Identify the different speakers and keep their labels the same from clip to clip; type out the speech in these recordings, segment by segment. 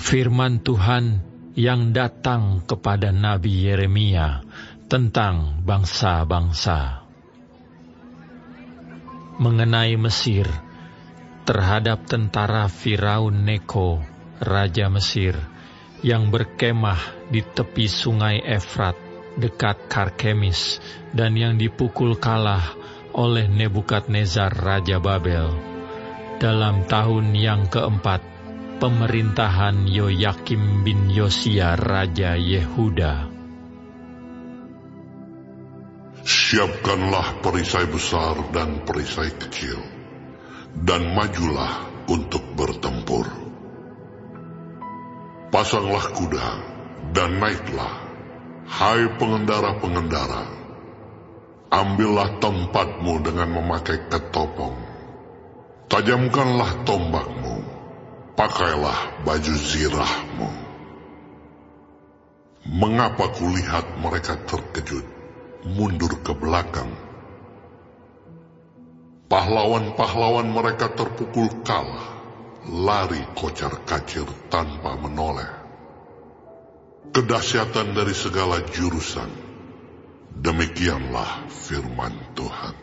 Speaker 1: Firman Tuhan yang datang kepada Nabi Yeremia tentang bangsa-bangsa. Mengenai Mesir, terhadap tentara Firaun Neko, Raja Mesir, yang berkemah di tepi sungai Efrat dekat Karkemis, dan yang dipukul kalah oleh Nebukadnezar Raja Babel, dalam tahun yang keempat pemerintahan Yoyakim bin Yosia Raja Yehuda.
Speaker 2: Siapkanlah perisai besar dan perisai kecil, dan majulah untuk bertempur. Pasanglah kuda dan naiklah, hai pengendara-pengendara. Ambillah tempatmu dengan memakai ketopong. Tajamkanlah tombakmu, pakailah baju zirahmu. Mengapa kulihat mereka terkejut, mundur ke belakang? Pahlawan-pahlawan mereka terpukul kalah, lari kocar-kacir tanpa menoleh. Kedahsyatan dari segala jurusan, demikianlah firman Tuhan.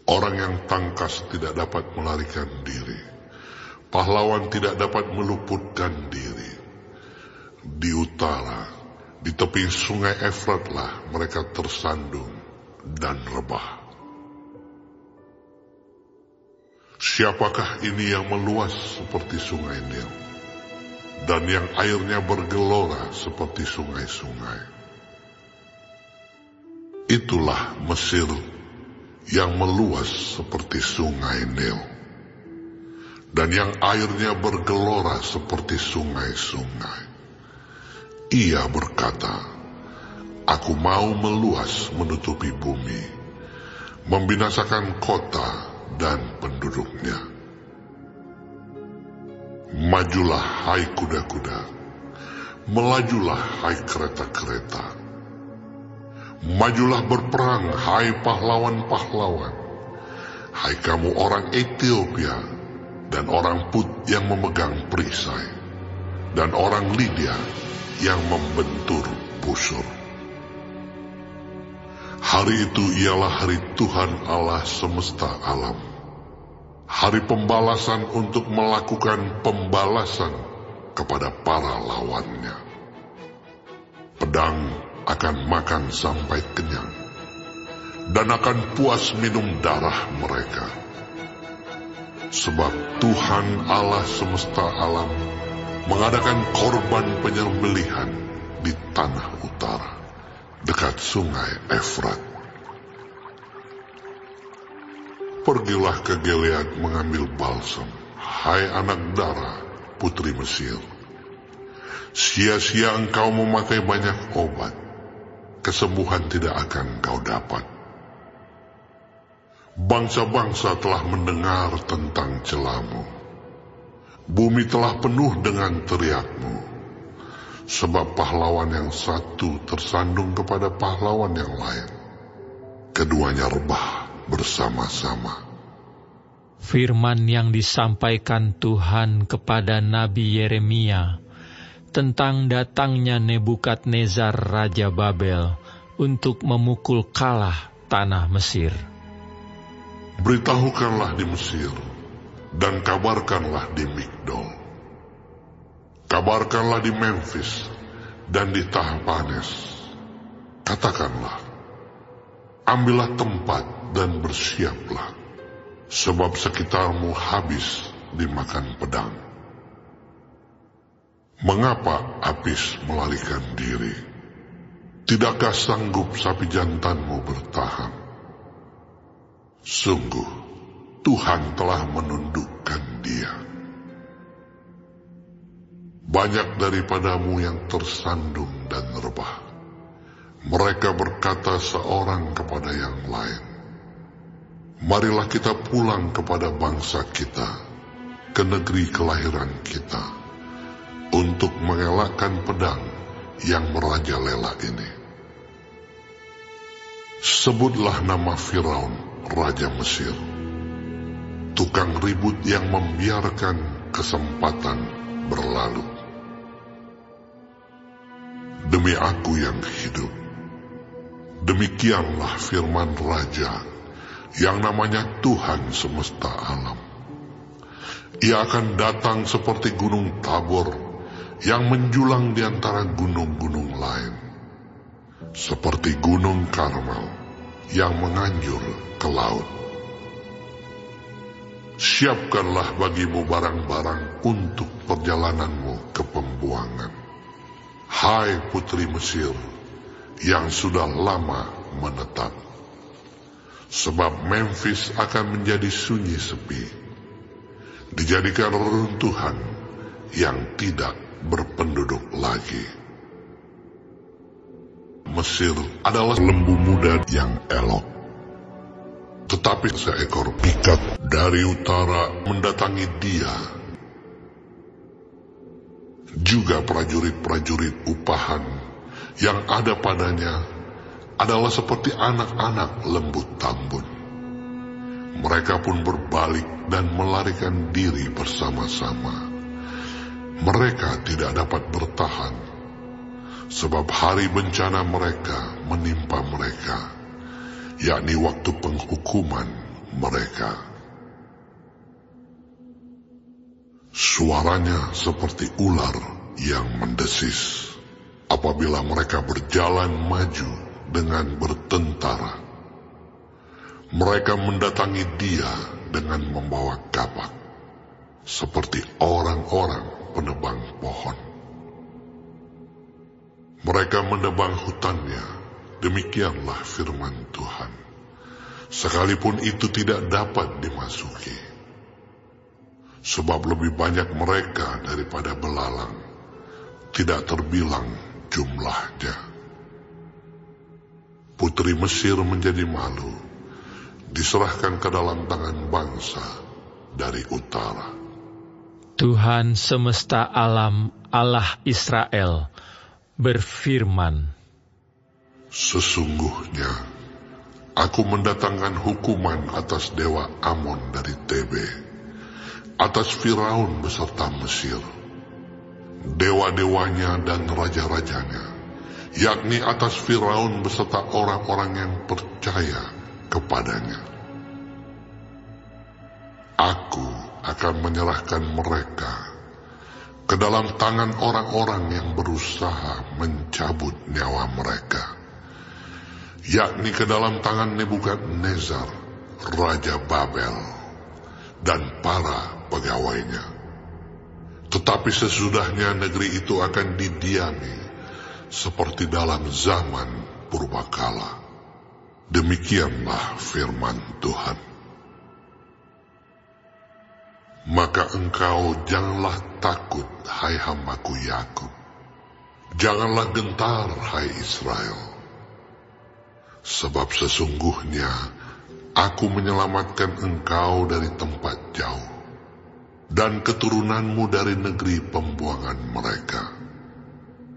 Speaker 2: Orang yang tangkas tidak dapat melarikan diri, pahlawan tidak dapat meluputkan diri. Di utara, di tepi sungai Efratlah mereka tersandung dan rebah. Siapakah ini yang meluas seperti sungai Nil, dan yang airnya bergelora seperti sungai-sungai? Itulah Mesir yang meluas seperti sungai Nil, dan yang airnya bergelora seperti sungai-sungai. Ia berkata, aku mau meluas menutupi bumi, membinasakan kota dan penduduknya. Majulah hai kuda-kuda, melajulah hai kereta-kereta. Majulah berperang hai pahlawan-pahlawan, hai kamu orang Ethiopia dan orang Put yang memegang perisai, dan orang Lydia yang membentur busur. Hari itu ialah hari Tuhan Allah semesta alam, hari pembalasan untuk melakukan pembalasan kepada para lawannya. Pedang akan makan sampai kenyang, dan akan puas minum darah mereka. Sebab Tuhan Allah semesta alam mengadakan korban penyembelihan di tanah utara, dekat sungai Efrat. Pergilah ke Gilead mengambil balsam, hai anak Dara, putri Mesir. Sia-sia engkau memakai banyak obat, kesembuhan tidak akan kau dapat. Bangsa-bangsa telah mendengar tentang celamu, bumi telah penuh dengan teriakmu, sebab pahlawan yang satu tersandung kepada pahlawan yang lain, keduanya rebah bersama-sama.
Speaker 1: Firman yang disampaikan Tuhan kepada Nabi Yeremia tentang datangnya Nebukadnezar Raja Babel untuk memukul kalah tanah Mesir.
Speaker 2: Beritahukanlah di Mesir, dan kabarkanlah di Migdol. Kabarkanlah di Memphis dan di Tahpanes. Katakanlah, ambillah tempat dan bersiaplah, sebab sekitarmu habis dimakan pedang. Mengapa Apis melarikan diri? Tidakkah sanggup sapi jantanmu bertahan? Sungguh, Tuhan telah menundukkan dia. Banyak daripadamu yang tersandung dan rebah. Mereka berkata seorang kepada yang lain, marilah kita pulang kepada bangsa kita, ke negeri kelahiran kita, untuk mengelakkan pedang yang merajalela ini. Sebutlah nama Firaun, Raja Mesir, tukang ribut yang membiarkan kesempatan berlalu. Demi aku yang hidup, demikianlah firman Raja yang namanya Tuhan semesta alam. Ia akan datang seperti gunung Tabor yang menjulang di antara gunung-gunung lain, seperti gunung Karmel yang menganjur ke laut. Siapkanlah bagimu barang-barang untuk perjalananmu ke pembuangan, hai putri Mesir yang sudah lama menetap. Sebab Memphis akan menjadi sunyi sepi, dijadikan reruntuhan yang tidak berpenduduk lagi. Mesir adalah lembu muda yang elok, tetapi seekor ikat dari utara mendatangi dia. Juga prajurit-prajurit upahan yang ada padanya adalah seperti anak-anak lembut tambun. Mereka pun berbalik dan melarikan diri bersama-sama. Mereka tidak dapat bertahan, sebab hari bencana mereka menimpa mereka, yakni waktu penghukuman mereka. Suaranya seperti ular yang mendesis apabila mereka berjalan maju dengan bertentara. Mereka mendatangi dia dengan membawa kapak, seperti orang-orang penebang pohon. Mereka menebang hutannya, demikianlah firman Tuhan, sekalipun itu tidak dapat dimasuki. Sebab lebih banyak mereka daripada belalang, tidak terbilang jumlahnya. Putri Mesir menjadi malu, diserahkan ke dalam tangan bangsa dari utara.
Speaker 1: Tuhan semesta alam, Allah Israel, berfirman,
Speaker 2: sesungguhnya aku mendatangkan hukuman atas dewa Amon dari Tebe, atas Firaun beserta Mesir, dewa-dewanya dan raja-rajanya, yakni atas Firaun beserta orang-orang yang percaya kepadanya. Aku akan menyerahkan mereka ke dalam tangan orang-orang yang berusaha mencabut nyawa mereka, yakni ke dalam tangan Nebukadnezar, Raja Babel, dan para pegawainya. Tetapi sesudahnya negeri itu akan didiami seperti dalam zaman purbakala. Demikianlah firman Tuhan. Maka engkau janganlah takut, hai hambaku Yakub. Janganlah gentar, hai Israel. Sebab sesungguhnya aku menyelamatkan engkau dari tempat jauh, dan keturunanmu dari negeri pembuangan mereka.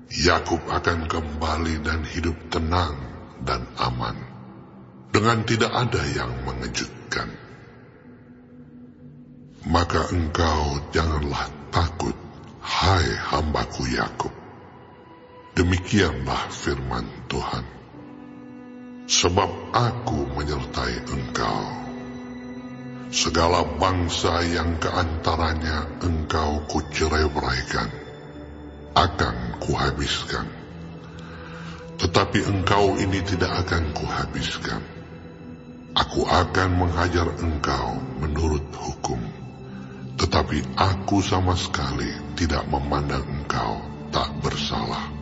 Speaker 2: Yakub akan kembali dan hidup tenang dan aman, dengan tidak ada yang mengejutkan. Maka engkau janganlah takut, hai hambaku Yakub. Demikianlah firman Tuhan. Sebab aku menyertai engkau. Segala bangsa yang keantaranya engkau kucerai-beraikan, akan kuhabiskan. Tetapi engkau ini tidak akan kuhabiskan. Aku akan menghajar engkau menurut hukum. Tetapi aku sama sekali tidak memandang engkau tak bersalah.